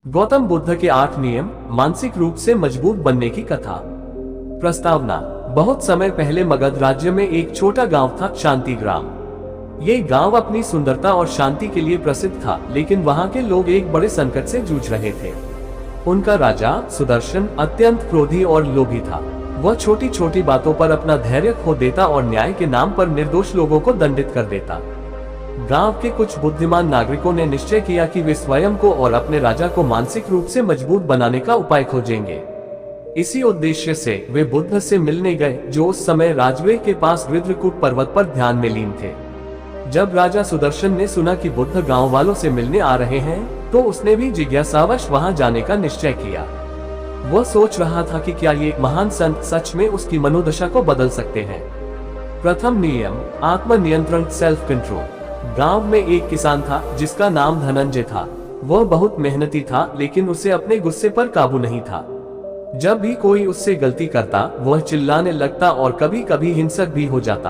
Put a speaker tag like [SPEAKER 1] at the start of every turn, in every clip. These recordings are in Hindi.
[SPEAKER 1] गौतम बुद्ध के 8 नियम, मानसिक रूप से मजबूत बनने की कथा। प्रस्तावना। बहुत समय पहले मगध राज्य में एक छोटा गांव था, शांति ग्राम। ये गांव अपनी सुंदरता और शांति के लिए प्रसिद्ध था, लेकिन वहां के लोग एक बड़े संकट से जूझ रहे थे। उनका राजा सुदर्शन अत्यंत क्रोधी और लोभी था। वह छोटी छोटी बातों पर अपना धैर्य खो देता और न्याय के नाम पर निर्दोष लोगों को दंडित कर देता। गांव के कुछ बुद्धिमान नागरिकों ने निश्चय किया कि वे स्वयं को और अपने राजा को मानसिक रूप से मजबूत बनाने का उपाय खोजेंगे। इसी उद्देश्य से वे बुद्ध से मिलने गए, जो उस समय राजगृह के पास गृध्रकूट पर्वत पर ध्यान में लीन थे। जब राजा सुदर्शन ने सुना कि बुद्ध गांव वालों से मिलने आ रहे हैं, तो उसने भी जिज्ञासावश वहां जाने का निश्चय किया। वह सोच रहा था कि क्या ये महान संत सच में उसकी मनोदशा को बदल सकते हैं। प्रथम नियम, आत्मनियंत्रण, सेल्फ कंट्रोल। गांव में एक किसान था जिसका नाम धनंजय था। वह बहुत मेहनती था, लेकिन उसे अपने गुस्से पर काबू नहीं था। जब भी कोई उससे गलती करता, वह चिल्लाने लगता और कभी कभी हिंसक भी हो जाता।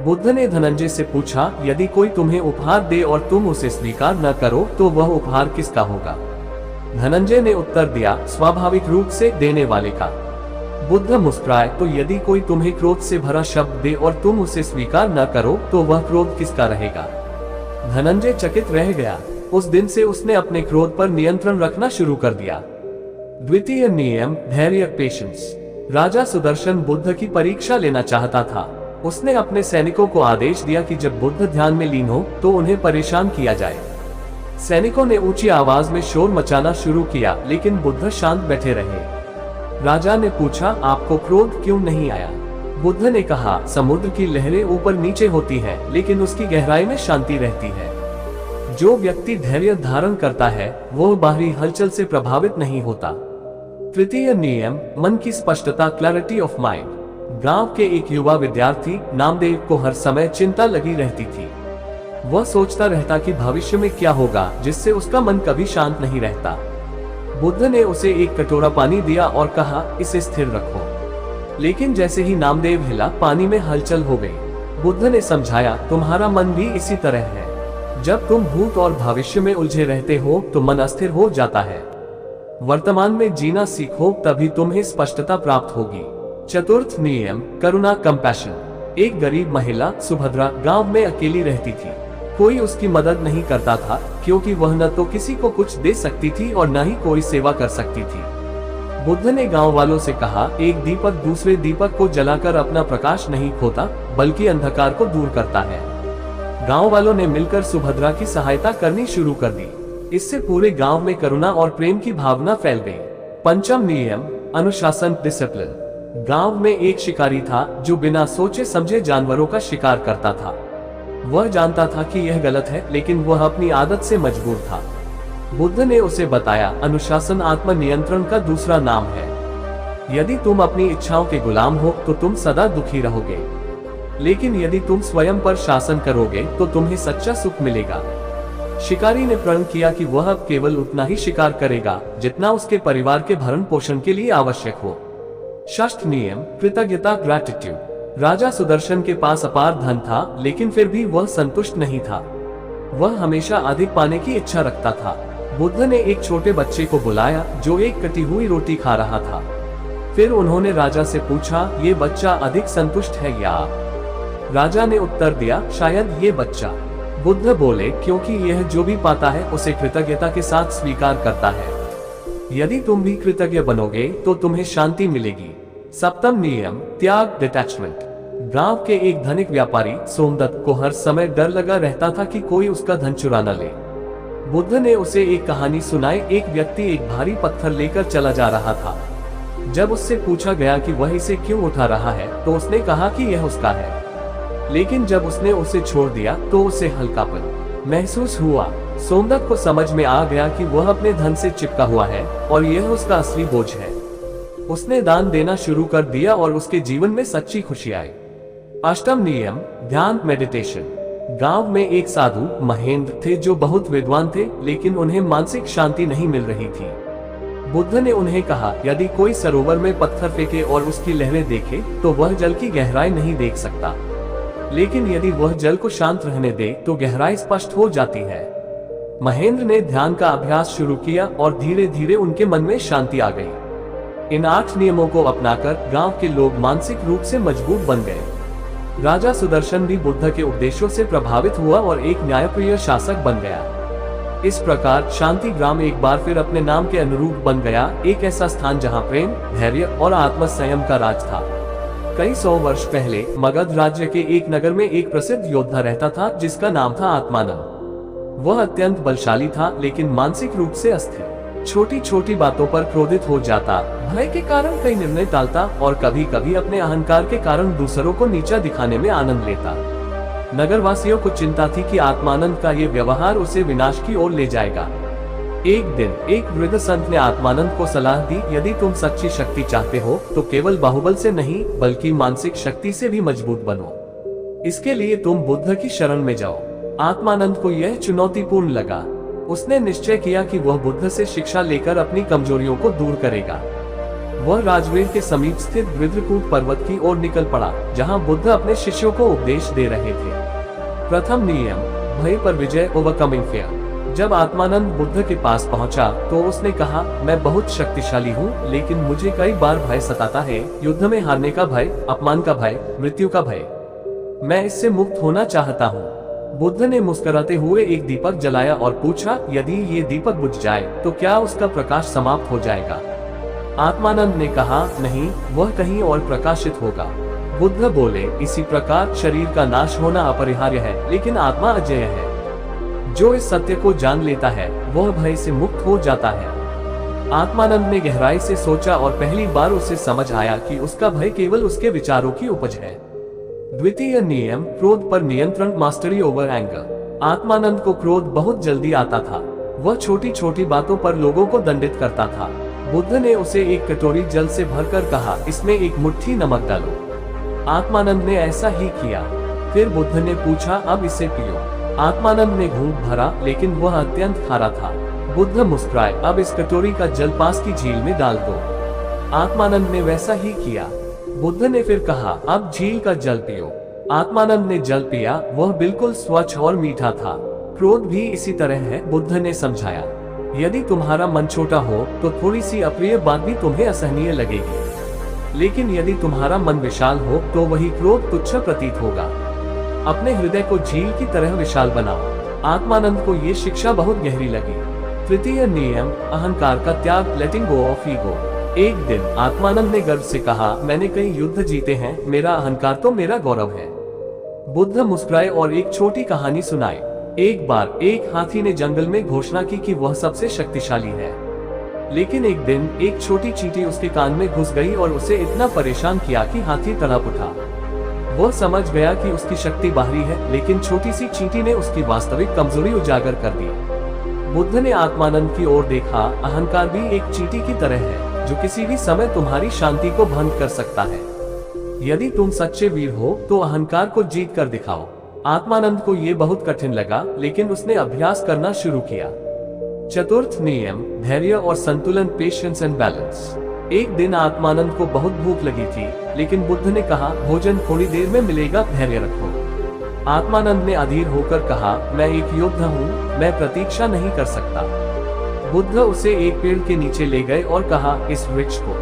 [SPEAKER 1] बुद्ध ने धनंजय से पूछा, यदि कोई तुम्हें उपहार दे और तुम उसे स्वीकार न करो, तो वह उपहार किसका होगा? धनंजय ने उत्तर दिया, स्वाभाविक रूप से देने वाले का। बुद्ध मुस्कुराए, तो यदि कोई तुम्हें क्रोध से भरा शब्द दे और तुम उसे स्वीकार न करो, तो वह क्रोध किसका रहेगा? धनंजय चकित रह गया। उस दिन से उसने अपने क्रोध पर नियंत्रण रखना शुरू कर दिया। द्वितीय नियम, धैर्य, पेशेंस। राजा सुदर्शन बुद्ध की परीक्षा लेना चाहता था। उसने अपने सैनिकों को आदेश दिया कि जब बुद्ध ध्यान में लीन हो, तो उन्हें परेशान किया जाए। सैनिकों ने ऊंची आवाज में शोर मचाना शुरू किया, लेकिन बुद्ध शांत बैठे रहे। राजा ने पूछा, आपको क्रोध क्यों नहीं आया? बुद्ध ने कहा, समुद्र की लहरें ऊपर नीचे होती हैं, लेकिन उसकी गहराई में शांति रहती है। जो व्यक्ति धैर्य धारण करता है, वो बाहरी हलचल से प्रभावित नहीं होता। तृतीय नियम, मन की स्पष्टता, क्लैरिटी ऑफ माइंड। गांव के एक युवा विद्यार्थी नामदेव को हर समय चिंता लगी रहती थी। वह सोचता रहता कि भविष्य में क्या होगा, जिससे उसका मन कभी शांत नहीं रहता। बुद्ध ने उसे एक कटोरा पानी दिया और कहा, इसे स्थिर रखो। लेकिन जैसे ही नामदेव हिला, पानी में हलचल हो गई। बुद्ध ने समझाया, तुम्हारा मन भी इसी तरह है। जब तुम भूत और भविष्य में उलझे रहते हो, तो मन अस्थिर हो जाता है। वर्तमान में जीना सीखो, तभी तुम्हें स्पष्टता प्राप्त होगी। चतुर्थ नियम, करुणा, कंपैशन। एक गरीब महिला सुभद्रा गांव में अकेली रहती थी। कोई उसकी मदद नहीं करता था, क्योंकि वह न तो किसी को कुछ दे सकती थी और न ही कोई सेवा कर सकती थी। बुद्ध ने गांव वालों से कहा, एक दीपक दूसरे दीपक को जलाकर अपना प्रकाश नहीं खोता, बल्कि अंधकार को दूर करता है। गांव वालों ने मिलकर सुभद्रा की सहायता करनी शुरू कर दी। इससे पूरे गांव में करुणा और प्रेम की भावना फैल गई। पंचम नियम, अनुशासन, डिसिप्लिन। गांव में एक शिकारी था जो बिना सोचे समझे जानवरों का शिकार करता था। वह जानता था कि यह गलत है, लेकिन वह अपनी आदत से मजबूर था। बुद्ध ने उसे बताया, अनुशासन आत्मनियंत्रण का दूसरा नाम है। यदि तुम अपनी इच्छाओं के गुलाम हो, तो तुम सदा दुखी रहोगे। लेकिन यदि तुम स्वयं पर शासन करोगे, तो तुम्हें सच्चा सुख मिलेगा। शिकारी ने प्रण किया कि वह अब केवल उतना ही शिकार करेगा, जितना उसके परिवार के भरण पोषण के लिए आवश्यक हो। षष्ठ नियम, कृतज्ञता, ग्रैटिट्यूड। राजा सुदर्शन के पास अपार धन था, लेकिन फिर भी वह संतुष्ट नहीं था। वह हमेशा अधिक पाने की इच्छा रखता था। बुद्ध ने एक छोटे बच्चे को बुलाया, जो एक कटी हुई रोटी खा रहा था। फिर उन्होंने राजा से पूछा, ये बच्चा अधिक संतुष्ट है या आप? राजा ने उत्तर दिया, शायद ये बच्चा। बुद्ध बोले, क्योंकि यह जो भी पाता है, उसे कृतज्ञता के साथ स्वीकार करता है। यदि तुम भी कृतज्ञ बनोगे, तो तुम्हें शांति मिलेगी। सप्तम नियम, त्याग, डिटैचमेंट। गांव के एक धनिक व्यापारी सोमदत्त को हर समय डर लगा रहता था कि कोई उसका धन चुरा न ले। बुद्ध ने उसे एक कहानी सुनाई। एक व्यक्ति एक भारी पत्थर लेकर चला जा रहा था। जब उससे पूछा गया कि वह इसे क्यों उठा रहा है, तो उसने कहा कि यह उसका है। लेकिन जब उसने उसे छोड़ दिया, तो उसे हल्कापन महसूस हुआ। सोमदत्त को समझ में आ गया कि वह अपने धन से चिपका हुआ है और यह उसका असली बोझ है। उसने दान देना शुरू कर दिया और उसके जीवन में सच्ची खुशी आई। अष्टम नियम, ध्यान, मेडिटेशन। गांव में एक साधु महेंद्र थे जो बहुत विद्वान थे, लेकिन उन्हें मानसिक शांति नहीं मिल रही थी। बुद्ध ने उन्हें कहा, यदि कोई सरोवर में पत्थर फेंके और उसकी लहरें देखे, तो वह जल की गहराई नहीं देख सकता। लेकिन यदि वह जल को शांत रहने दे, तो गहराई स्पष्ट हो जाती है। महेंद्र ने ध्यान का अभ्यास शुरू किया और धीरे धीरे उनके मन में शांति आ गई। इन 8 नियमों को अपनाकर गांव के लोग मानसिक रूप से मजबूत बन गए। राजा सुदर्शन भी बुद्ध के उपदेशों से प्रभावित हुआ और एक न्यायप्रिय शासक बन गया। इस प्रकार शांति ग्राम एक बार फिर अपने नाम के अनुरूप बन गया, एक ऐसा स्थान जहां प्रेम, धैर्य और आत्म संयम का राज था। कई 100 वर्ष पहले मगध राज्य के एक नगर में एक प्रसिद्ध योद्धा रहता था जिसका नाम था आत्मानंद। वह अत्यंत बलशाली था लेकिन मानसिक रूप से अस्थिर। छोटी छोटी बातों पर क्रोधित हो जाता, भय के कारण कई निर्णय टालता और कभी कभी अपने अहंकार के कारण दूसरों को नीचा दिखाने में आनंद लेता। नगरवासियों को चिंता थी कि आत्मानंद का ये व्यवहार उसे विनाश की ओर ले जाएगा। एक दिन एक वृद्ध संत ने आत्मानंद को सलाह दी, यदि तुम सच्ची शक्ति चाहते हो तो केवल बाहुबल से नहीं बल्कि मानसिक शक्ति से भी मजबूत बनो। इसके लिए तुम बुद्ध की शरण में जाओ। आत्मानंद को यह चुनौतीपूर्ण लगा। उसने निश्चय किया कि वह बुद्ध से शिक्षा लेकर अपनी कमजोरियों को दूर करेगा। वह राजवीर के समीप स्थित विद्रकूट पर्वत की ओर निकल पड़ा, जहां बुद्ध अपने शिष्यों को उपदेश दे रहे थे। प्रथम नियम, भय पर विजय, ओवरकमिंग फियर। जब आत्मानंद बुद्ध के पास पहुंचा तो उसने कहा, मैं बहुत शक्तिशाली हूँ लेकिन मुझे कई बार भय सताता है। युद्ध में हारने का भय, अपमान का भय, मृत्यु का भय। मैं इससे मुक्त होना चाहता हूँ। बुद्ध ने मुस्कुराते हुए एक दीपक जलाया और पूछा, यदि ये दीपक बुझ जाए तो क्या उसका प्रकाश समाप्त हो जाएगा? आत्मानंद ने कहा, नहीं, वह कहीं और प्रकाशित होगा। बुद्ध बोले, इसी प्रकार शरीर का नाश होना अपरिहार्य है लेकिन आत्मा अजेय है। जो इस सत्य को जान लेता है वह भय से मुक्त हो जाता है। आत्मानंद ने गहराई से सोचा और पहली बार उसे समझ आया कि उसका भय केवल उसके विचारों की उपज है। द्वितीय नियम, क्रोध पर नियंत्रण, मास्टरी ओवर एंगर। आत्मानंद को क्रोध बहुत जल्दी आता था। वह छोटी छोटी बातों पर लोगों को दंडित करता था। बुद्ध ने उसे एक कटोरी जल से भरकर कहा, इसमें एक मुट्ठी नमक डालो। आत्मानंद ने ऐसा ही किया। फिर बुद्ध ने पूछा, अब इसे पियो। आत्मानंद ने घूंट भरा लेकिन वह अत्यंत खारा था। बुद्ध मुस्कुराए, अब इस कटोरी का जल पास की झील में डाल दो। आत्मानंद ने वैसा ही किया। बुद्ध ने फिर कहा, अब झील का जल पियो। आत्मानंद ने जल पिया, वह बिल्कुल स्वच्छ और मीठा था। क्रोध भी इसी तरह है, बुद्ध ने समझाया। यदि तुम्हारा मन छोटा हो तो थोड़ी सी अप्रिय बात भी तुम्हें असहनीय लगेगी, लेकिन यदि तुम्हारा मन विशाल हो तो वही क्रोध तुच्छ प्रतीत होगा। अपने हृदय को झील की तरह विशाल बनाओ। आत्मानंद को ये शिक्षा बहुत गहरी लगी। तृतीय नियम, अहंकार का त्याग, लेटिंग गो ऑफ ईगो। एक दिन आत्मानंद ने गर्व से कहा, मैंने कई युद्ध जीते हैं, मेरा अहंकार तो मेरा गौरव है। बुद्ध मुस्कुराए और एक छोटी कहानी सुनाई। एक बार एक हाथी ने जंगल में घोषणा की कि वह सबसे शक्तिशाली है, लेकिन एक दिन एक छोटी चींटी उसके कान में घुस गई और उसे इतना परेशान किया कि हाथी तड़प उठा। वह समझ गया कि उसकी शक्ति बाहरी है, लेकिन छोटी सी चींटी ने उसकी वास्तविक कमजोरी उजागर कर दी। बुद्ध ने आत्मानंद की ओर देखा, अहंकार भी एक चींटी की तरह है जो किसी भी समय तुम्हारी शांति को भंग कर सकता है। यदि तुम सच्चे वीर हो तो अहंकार को जीत कर दिखाओ। आत्मानंद को ये बहुत कठिन लगा लेकिन उसने अभ्यास करना शुरू किया। चतुर्थ नियम, धैर्य और संतुलन, पेशेंस एंड बैलेंस। एक दिन आत्मानंद को बहुत भूख लगी थी लेकिन बुद्ध ने कहा, भोजन थोड़ी देर में मिलेगा, धैर्य रखो। आत्मानंद ने अधीर होकर कहा, मैं एक योद्धा हूँ, मैं प्रतीक्षा नहीं कर सकता। बुद्ध उसे एक पेड़ के नीचे ले गए और कहा, इस वृक्ष को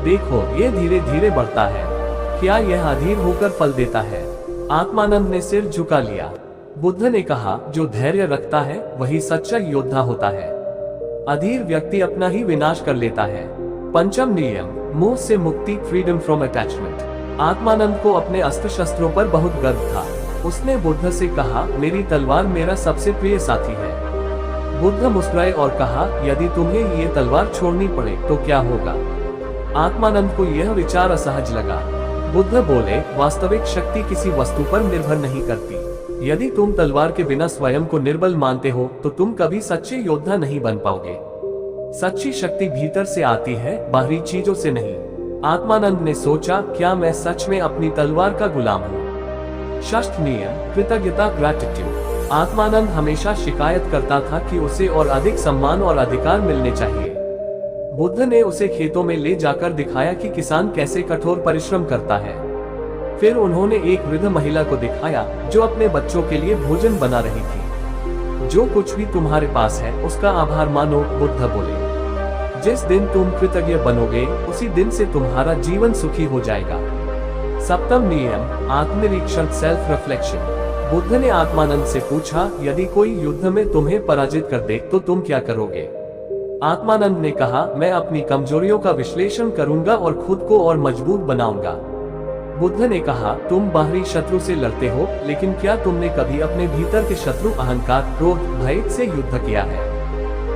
[SPEAKER 1] देखो, ये धीरे धीरे बढ़ता है, क्या यह अधीर होकर फल देता है? आत्मानंद ने सिर झुका लिया। बुद्ध ने कहा, जो धैर्य रखता है वही सच्चा योद्धा होता है। अधीर व्यक्ति अपना ही विनाश कर लेता है। पंचम नियम, मोह से मुक्ति, फ्रीडम फ्रॉम अटैचमेंट। आत्मानंद को अपने अस्त्र शस्त्रों पर बहुत गर्व था। उसने बुद्ध से कहा, मेरी तलवार मेरा सबसे प्रिय साथी है। बुद्ध मुस्कुराए और कहा, यदि तुम्हें ये तलवार छोड़नी पड़े तो क्या होगा? आत्मानंद को यह विचार असहज लगा। बुद्ध बोले, वास्तविक शक्ति किसी वस्तु पर निर्भर नहीं करती। यदि तुम तलवार के बिना स्वयं को निर्बल मानते हो तो तुम कभी सच्चे योद्धा नहीं बन पाओगे। सच्ची शक्ति भीतर से आती है, बाहरी चीजों से नहीं। आत्मानंद ने सोचा, क्या मैं सच में अपनी तलवार का गुलाम हूँ? षष्ठ नियम, कृतज्ञता, ग्रैटिट्यूड। आत्मानंद हमेशा शिकायत करता था कि उसे और अधिक सम्मान और अधिकार मिलने चाहिए। बुद्ध ने उसे खेतों में ले जाकर दिखाया कि किसान कैसे कठोर परिश्रम करता है। फिर उन्होंने एक वृद्ध महिला को दिखाया जो अपने बच्चों के लिए भोजन बना रही थी। जो कुछ भी तुम्हारे पास है उसका आभार मानो, बुद्ध बोले। जिस दिन तुम कृतज्ञ बनोगे उसी दिन से तुम्हारा जीवन सुखी हो जाएगा। सप्तम नियम, आत्मनिरीक्षण, सेल्फ रिफ्लेक्शन। बुद्ध ने आत्मानंद से पूछा, यदि कोई युद्ध में तुम्हें पराजित कर दे तो तुम क्या करोगे? आत्मानंद ने कहा, मैं अपनी कमजोरियों का विश्लेषण करूंगा और खुद को और मजबूत बनाऊंगा। बुद्ध ने कहा, तुम बाहरी शत्रु से लड़ते हो, लेकिन क्या तुमने कभी अपने भीतर के शत्रु अहंकार, क्रोध, भय से युद्ध किया है?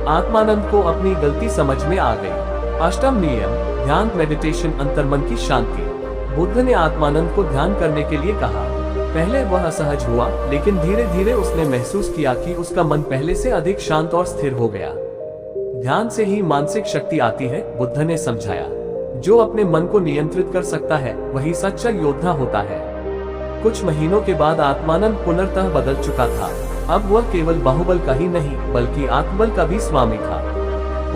[SPEAKER 1] आत्मानंद को अपनी गलती समझ में आ गई। अष्टम नियम, ध्यान, मेडिटेशन, अंतर्मन की शांति। बुद्ध ने आत्मानंद को ध्यान करने के लिए कहा। पहले वह असहज हुआ, लेकिन धीरे धीरे उसने महसूस किया कि उसका मन पहले से अधिक शांत और स्थिर हो गया। ध्यान से ही मानसिक शक्ति आती है, बुद्ध ने समझाया। जो अपने मन को नियंत्रित कर सकता है वही सच्चा योद्धा होता है। कुछ महीनों के बाद आत्मानंद पुनर्तः बदल चुका था। अब वह केवल बाहुबल का ही नहीं बल्कि आत्मबल का भी स्वामी था।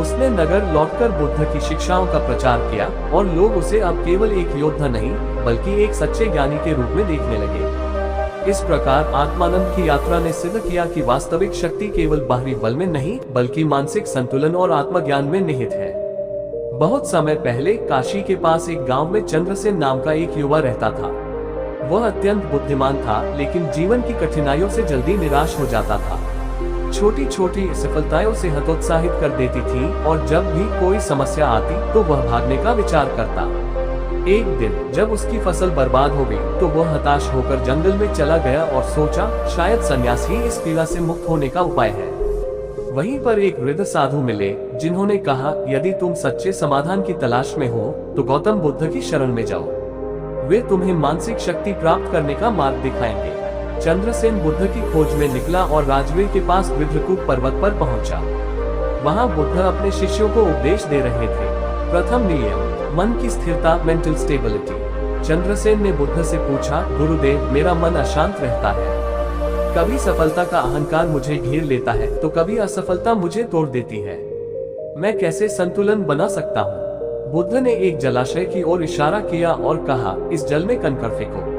[SPEAKER 1] उसने नगर लौटकर बुद्ध की शिक्षाओं का प्रचार किया और लोग उसे अब केवल एक योद्धा नहीं बल्कि एक सच्चे ज्ञानी के रूप में देखने लगे। इस प्रकार आत्मानंद की यात्रा ने सिद्ध किया कि वास्तविक शक्ति केवल बाहरी बल में नहीं बल्कि मानसिक संतुलन और आत्मज्ञान में निहित है। बहुत समय पहले काशी के पास एक गांव में चंद्रसेन नाम का एक युवा रहता था। वह अत्यंत बुद्धिमान था, लेकिन जीवन की कठिनाइयों से जल्दी निराश हो जाता था। छोटी छोटी सफलताएं उसे हतोत्साहित कर देती थी और जब भी कोई समस्या आती तो वह भागने का विचार करता। एक दिन जब उसकी फसल बर्बाद हो गई तो वह हताश होकर जंगल में चला गया और सोचा, शायद संन्यास ही इस पीड़ा से मुक्त होने का उपाय है। वहीं पर एक वृद्ध साधु मिले जिन्होंने कहा, यदि तुम सच्चे समाधान की तलाश में हो तो गौतम बुद्ध की शरण में जाओ। वे तुम्हें मानसिक शक्ति प्राप्त करने का मार्ग दिखाएंगे। चंद्रसेन बुद्ध की खोज में निकला और राजवीर के पास विद्रकूट पर्वत पर पहुंचा। वहां बुद्ध अपने शिष्यों को उपदेश दे रहे थे। प्रथम नियम, मन की स्थिरता, मेंटल स्टेबिलिटी। चंद्रसेन ने बुद्ध से पूछा, गुरुदेव, मेरा मन अशांत रहता है। कभी सफलता का अहंकार मुझे घेर लेता है तो कभी असफलता मुझे तोड़ देती है। मैं कैसे संतुलन बना सकता हूँ? बुद्ध ने एक जलाशय की ओर इशारा किया और कहा, इस जल में कंकड़ फेंको।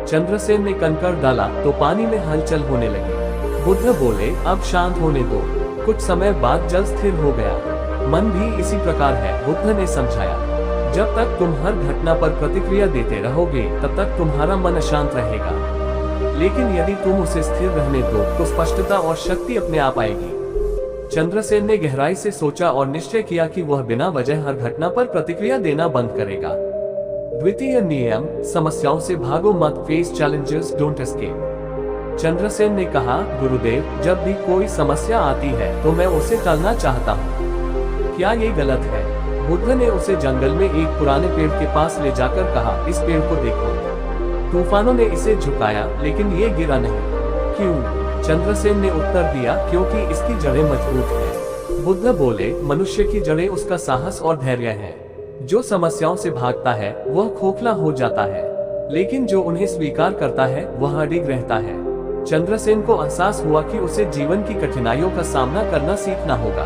[SPEAKER 1] चंद्रसेन ने कंकड़ डाला तो पानी में हलचल होने लगी। बुद्ध बोले, अब शांत होने दो। कुछ समय बाद जल स्थिर हो गया। मन भी इसी प्रकार है, बुद्ध ने समझाया। जब तक तुम हर घटना पर प्रतिक्रिया देते रहोगे तब तक तुम्हारा मन अशांत रहेगा, लेकिन यदि तुम उसे स्थिर रहने दो तो स्पष्टता और शक्ति अपने आप आएगी। चंद्रसेन ने गहराई से सोचा और निश्चय किया कि वह बिना वजह हर घटना पर प्रतिक्रिया देना बंद करेगा। द्वितीय नियम, समस्याओं से भागो मत, face challenges, don't escape. Chandrasen ने कहा, गुरुदेव, जब भी कोई समस्या आती है तो मैं उसे टालना चाहता हूँ। क्या ये गलत है? बुद्ध ने उसे जंगल में एक पुराने पेड़ के पास ले जाकर कहा, इस पेड़ को देखो। तूफानों ने इसे झुकाया लेकिन ये गिरा नहीं। क्यों? चंद्रसेन ने उत्तर दिया, क्योंकि इसकी जड़ें मजबूत हैं। बुद्ध बोले, मनुष्य की जड़ें उसका साहस और धैर्य है। जो समस्याओं से भागता है वह खोखला हो जाता है, लेकिन जो उन्हें स्वीकार करता है वह अडिग रहता है। चंद्रसेन को एहसास हुआ कि उसे जीवन की कठिनाइयों का सामना करना सीखना होगा।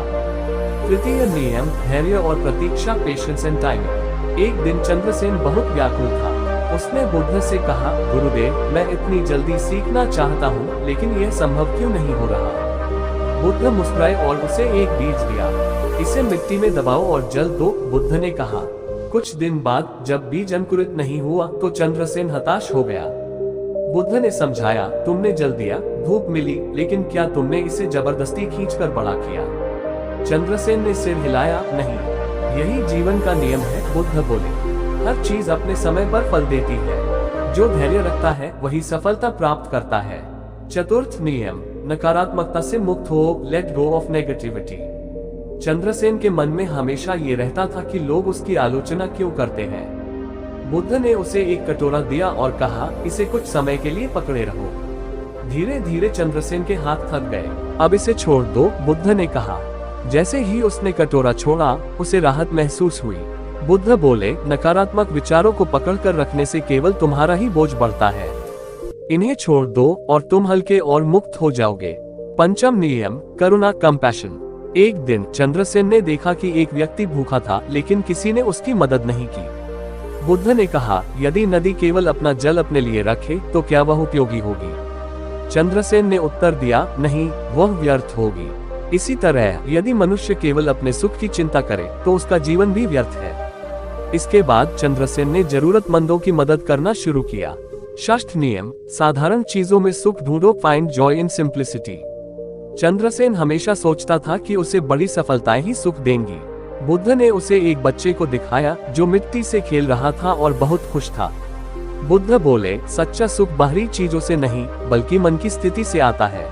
[SPEAKER 1] तृतीय नियम, धैर्य और प्रतीक्षा, पेशेंस एंड टाइमिंग। एक दिन चंद्रसेन बहुत व्याकुल था। उसने बुद्ध से कहा, गुरुदेव, मैं इतनी जल्दी सीखना चाहता हूँ लेकिन यह संभव क्यों नहीं हो रहा? बुद्ध मुस्कुराए और उसे एक बीज दिया। इसे मिट्टी में दबाओ और जल दो, बुद्ध ने कहा। कुछ दिन बाद जब बीज अंकुरित नहीं हुआ तो चंद्रसेन हताश हो गया। बुद्ध ने समझाया, तुमने जल दिया, धूप मिली, लेकिन क्या तुमने इसे जबरदस्ती खींचकर बड़ा किया? चंद्रसेन ने सिर हिलाया, नहीं। यही जीवन का नियम है, बुद्ध बोले। हर चीज अपने समय पर फल देती है। जो धैर्य रखता है वही सफलता प्राप्त करता है। चतुर्थ नियम, नकारात्मकता से मुक्त हो, let go of negativity. Chandrasen के मन में हमेशा ये रहता था कि लोग उसकी आलोचना क्यों करते हैं। बुद्ध ने उसे एक कटोरा दिया और कहा, इसे कुछ समय के लिए पकड़े रहो। धीरे धीरे चंद्रसेन के हाथ थक गए। अब इसे छोड़ दो, बुद्ध ने कहा। जैसे ही उसने कटोरा छोड़ा उसे राहत महसूस हुई। बुद्ध बोले, नकारात्मक विचारों को पकड़कर रखने से केवल तुम्हारा ही बोझ बढ़ता है। इन्हें छोड़ दो और तुम हल्के और मुक्त हो जाओगे। पंचम नियम, करुणा, कंपैशन। एक दिन चंद्रसेन ने देखा कि एक व्यक्ति भूखा था लेकिन किसी ने उसकी मदद नहीं की। बुद्ध ने कहा, यदि नदी केवल अपना जल अपने लिए रखे तो क्या वह उपयोगी होगी? चंद्रसेन ने उत्तर दिया, नहीं, वह व्यर्थ होगी। इसी तरह यदि मनुष्य केवल अपने सुख की चिंता करे तो उसका जीवन भी व्यर्थ है। इसके बाद चंद्रसेन ने जरूरतमंदों की मदद करना शुरू किया। षष्ठ नियम, साधारण चीजों में सुख ढूंढो, find joy in simplicity. Chandrasen हमेशा सोचता था कि उसे बड़ी सफलताएं ही सुख देंगी। बुद्ध ने उसे एक बच्चे को दिखाया जो मिट्टी से खेल रहा था और बहुत खुश था। बुद्ध बोले, सच्चा सुख बाहरी चीजों से नहीं बल्कि मन की स्थिति से आता है।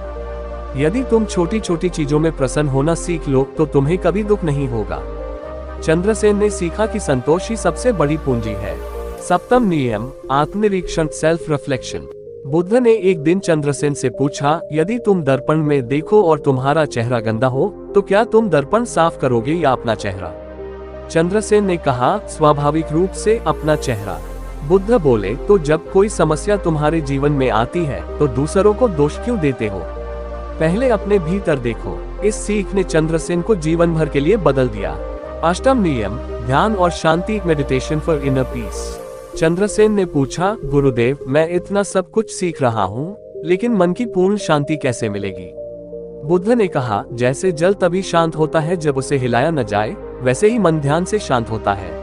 [SPEAKER 1] यदि तुम छोटी छोटी चीजों में प्रसन्न होना सीख लो तो तुम्हें कभी दुख नहीं होगा। चंद्रसेन ने सीखा कि संतोष ही सबसे बड़ी पूंजी है। सप्तम नियम, आत्मनिरीक्षण, सेल्फ रिफ्लेक्शन। बुद्ध ने एक दिन चंद्रसेन से पूछा, यदि तुम दर्पण में देखो और तुम्हारा चेहरा गंदा हो तो क्या तुम दर्पण साफ करोगे या अपना चेहरा? चंद्रसेन ने कहा, स्वाभाविक रूप से अपना चेहरा। बुद्ध बोले, तो जब कोई समस्या तुम्हारे जीवन में आती है तो दूसरों को दोष क्यों देते हो? पहले अपने भीतर देखो। इस सीख ने चंद्रसेन को जीवन भर के लिए बदल दिया। अष्टम नियम, ध्यान और शांति, मेडिटेशन फॉर इनर पीस। चंद्रसेन ने पूछा, गुरुदेव, मैं इतना सब कुछ सीख रहा हूँ, लेकिन मन की पूर्ण शांति कैसे मिलेगी? बुद्ध ने कहा, जैसे जल तभी शांत होता है जब उसे हिलाया न जाए, वैसे ही मन ध्यान से शांत होता है।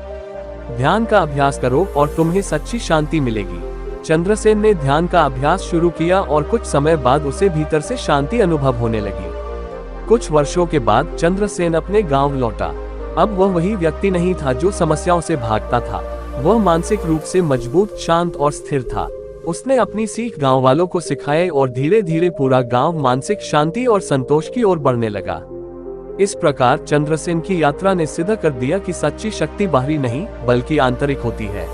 [SPEAKER 1] ध्यान का अभ्यास करो और तुम्हें सच्ची शांति मिलेगी। चंद्रसेन ने ध्यान का अभ्यास शुरू किया और कुछ समय बाद उसे भीतर से शांति अनुभव होने लगी। कुछ वर्षों के बाद चंद्रसेन अपने गांव लौटा। अब वह वही व्यक्ति नहीं था जो समस्याओं से भागता था। वह मानसिक रूप से मजबूत, शांत और स्थिर था। उसने अपनी सीख गांव वालों को सिखाए और धीरे धीरे पूरा गांव मानसिक शांति और संतोष की ओर बढ़ने लगा। इस प्रकार चंद्रसेन की यात्रा ने सिद्ध कर दिया कि सच्ची शक्ति बाहरी नहीं बल्कि आंतरिक होती है।